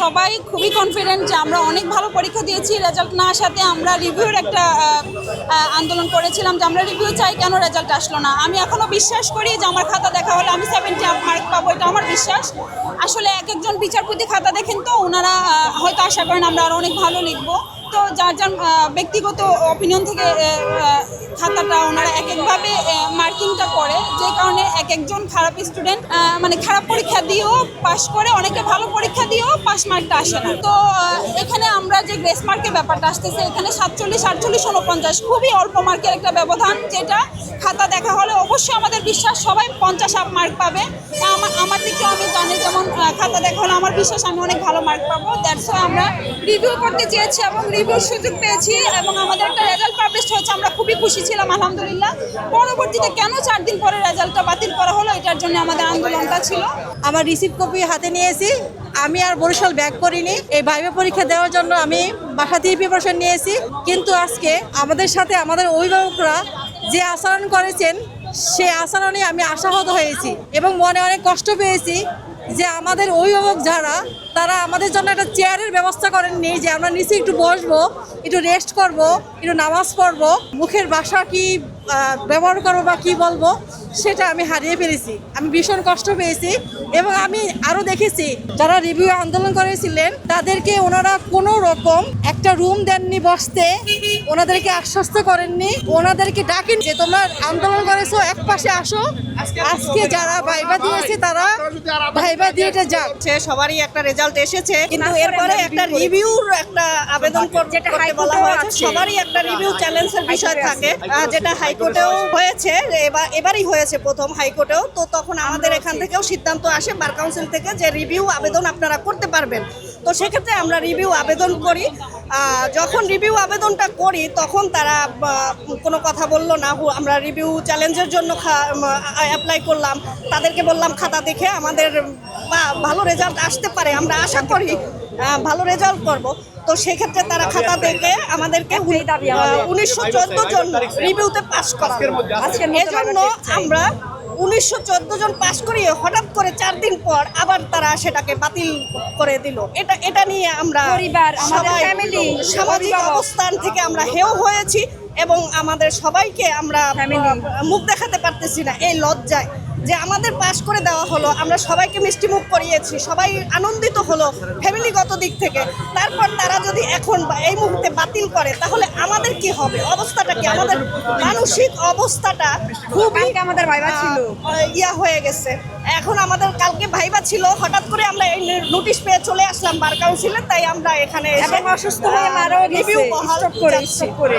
সবাই খুবই কনফিডেন্ট যে আমরা অনেক ভালো পরীক্ষা দিয়েছি। রেজাল্ট না আসাতে আমরা রিভিউর একটা আন্দোলন করেছিলাম যে আমরা রিভিউ চাই, কেন রেজাল্ট আসলো না। আমি এখনও বিশ্বাস করি যে আমার খাতা দেখা হলে আমি 70 মার্ক পাবো, এটা আমার বিশ্বাস। আসলে এক একজন বিচারপতি খাতা দেখেন তো ওনারা হয়তো আশা করেন আমরা আরও অনেক ভালো লিখবো। তো যার যার ব্যক্তিগত অপিনিয়ন থেকে খাতাটা ওনারা এক একভাবে মার্কিংটা করে, যে কারণে এক একজন খারাপ স্টুডেন্ট মানে খারাপ পরীক্ষা দিয়েও পাশ করে, অনেকে ভালো পরীক্ষা দিয়েও পাস মার্কটা আসে না। তো এখানে আমরা যে গ্রেস মার্কের ব্যাপারটা আসতেছে, এখানে 47, 48, 49 খুবই অল্প মার্কের একটা ব্যবধান, যেটা খাতা দেখা হলে অবশ্যই আমাদের বিশ্বাস সবাই 50 আপ মার্ক পাবে। আমার দিকেও আমি জানি, যেমন খাতা দেখা হলে আমার বিশ্বাস আমি অনেক ভালো মার্ক পাবো। দ্যাটস ওয়াই আমরা রিভিউ করতে চেয়েছি এবং রিভিউর সুযোগ পেয়েছি এবং আমাদের একটা রেজাল্ট পাবলিশ হয়েছে, আমরা খুবই খুশি ছিলাম আলহামদুলিল্লাহ। পরবর্তীতে কেন 4 দিন পরে রেজাল্টটা বাতিল করা হলো, এটার জন্য আমাদের আন্দোলনটা ছিল। আমার রিসিপ্ট কপি হাতে নিয়েছি, আমি আর বরিশাল ব্যাক করিনি। এই ভাইভা পরীক্ষা দেওয়ার জন্য আমি বাসা থেকে প্রিপারেশন নিয়েছি, কিন্তু আজকে আমাদের সাথে আমাদের অভিভাবকরা যে আচরণ করেছেন, সে আচরণে আমি আশাহত হয়েছি এবং মনে অনেক কষ্ট পেয়েছি যে আমাদের অভিভাবক যারা, তারা আমাদের জন্য একটা চেয়ারের ব্যবস্থা করেননি, যে আমরা নিচে একটু বসবো, একটু রেস্ট করব, একটু নামাজ পড়বো, মুখের ভাষা কি ব্যবহার করবো বা কি বলবো সেটা আমি হারিয়ে ফেলেছি। আমি ভীষণ কষ্ট পেয়েছি এবং আমি আরও দেখেছি যারা রিভিউ আন্দোলন করেছিলেন তাদেরকে ওনারা কোনো রকম একটা রুম দেননি বসতে, ওনাদেরকে আশ্বস্ত করেননি, ওনাদেরকে ডাকেন যে তোমরা আন্দোলন করেছো এক পাশে আসো। আজকে যারা ভাইবা দিয়েছে তারা ভাইবা দিয়ে এটা যাক। সবারই একটা রেজাল্ট এসেছে, কিন্তু এরপরে একটা রিভিউর একটা আবেদন করতে বলা হয়েছে। সবারই একটা রিভিউ চ্যালেঞ্জের বিষয় থাকে, যেটা হাইকোর্টেও হয়েছে, এবারই হয়েছে প্রথম হাইকোর্টেও। তো তখন আমাদের এখান থেকেও সিদ্ধান্ত আসে বার কাউন্সিল থেকে যে রিভিউ আবেদন আপনারা করতে পারবেন। তো সেক্ষেত্রে আমরা রিভিউ আবেদন করি। যখন রিভিউ আবেদনটা করি তখন তারা কোনো কথা বললো না। আমরা রিভিউ চ্যালেঞ্জের জন্য অ্যাপ্লাই করলাম, তাদেরকে বললাম খাতা দেখে আমাদের ভালো রেজাল্ট আসতে পারে, আমরা আশা করি ভালো রেজাল্ট করব। তো সেক্ষেত্রে তারা খাতা দেখে আমাদেরকে 1914 জন রিভিউতে পাস করা। এজন্য আমরা 1914 জন পাস করিয়ে হঠাৎ করে 4 দিন পর আবার তারা সেটাকে বাতিল করে দিল। এটা নিয়ে আমরা সামাজিক অবস্থান থেকে আমরা হেয় হয়েছি এবং আমাদের সবাইকে আমরা মুখ দেখাতে পারতেছি না এই লজ্জায় যে আমাদের পাস করে দেওয়া হলো। আমরা সবাইকে মিষ্টি মুখ করিয়েছি, সবাই আনন্দিত হলো ফ্যামিলিগত দিক থেকে। তারপর তারা যদি এখন এই মুহূর্তে বাতিল করে তাহলে আমাদের কি হবে, অবস্থাটা কি? আমাদের মানসিক অবস্থাটা খুবই আমাদের ভাইবা ছিল হয়ে গেছে। এখন আমাদের কালকে ভাইবা ছিল, হঠাৎ করে আমরা এই নোটিশ পেয়ে চলে আসলাম বার কাউন্সিলে, তাই আমরা এখানে অসুস্থ হয়ে রিভিউ করে